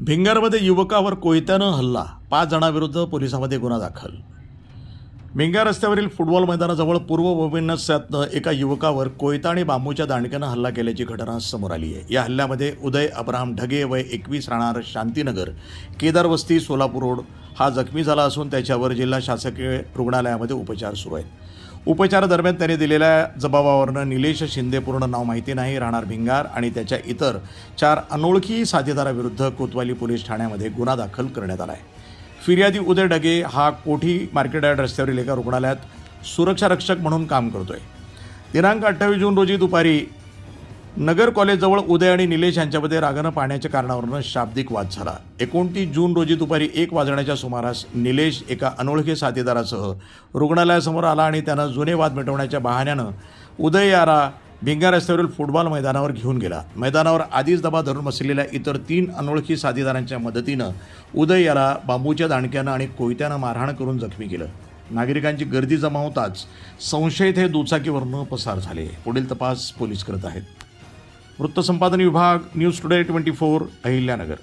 भिंगारमध्ये युवकावर कोयत्यानं हल्ला, 5 जणांविरुद्ध पोलिसांमध्ये गुन्हा दाखल। भिंगार रस्त्यावरील फुटबॉल मैदानाजवळ पूर्व वैमनस्यातनं एका युवकावर कोयता आणि बांबूच्या दांडक्यानं हल्ला केल्याची घटना समोर आली आहे। या हल्ल्यामध्ये उदय अब्राहम ढगे वय 21 राहणार शांतीनगर केदार वस्ती सोलापूर रोड हा जखमी झाला असून त्याच्यावर जिल्हा शासकीय रुग्णालयामध्ये उपचार सुरू आहेत। उपचारादरम्यान त्याने दिलेल्या जबाबावरनं निलेश शिंदे, पूर्ण नाव माहिती नाही, राहणार भिंगार, आणि त्याच्या इतर 4 अनोळखी साथीदाराविरुद्ध कोतवाली पोलीस ठाण्यामध्ये गुन्हा दाखल करण्यात आला आहे। फिर्यादी उदय ढगे हा कोठी मार्केट यार्ड रस्त्यावरील एका रुग्णालयात सुरक्षा रक्षक म्हणून काम करतोय। दिनांक 28 जून रोजी दुपारी नगर कॉलेजजवळ उदय आणि निलेश यांच्यामध्ये रागानं पाण्याच्या कारणावरून शाब्दिक वाद झाला। 29 जून रोजी दुपारी 1 वाजण्याच्या सुमारास निलेश एका अनोळखी साथीदारासह रुग्णालयासमोर आला आणि त्यानं जुने वाद मिटवण्याच्या बहाण्यानं उदय याला भिंगार रस्त्यावरील फुटबॉल मैदानावर घेऊन गेला। मैदानावर आधीच दबा धरून बसलेल्या इतर 3 अनोळखी साथीदारांच्या मदतीनं उदय याला बांबूच्या दांडक्यानं आणि कोयत्यानं मारहाण करून जखमी केलं। नागरिकांची गर्दी जमा होताच संशयित हे दुचाकीवरून पसार झाले। पुढील तपास पोलीस करत आहेत। वृत्तसंपादन विभाग, न्यूज टुडे 24, अहिल्यानगर।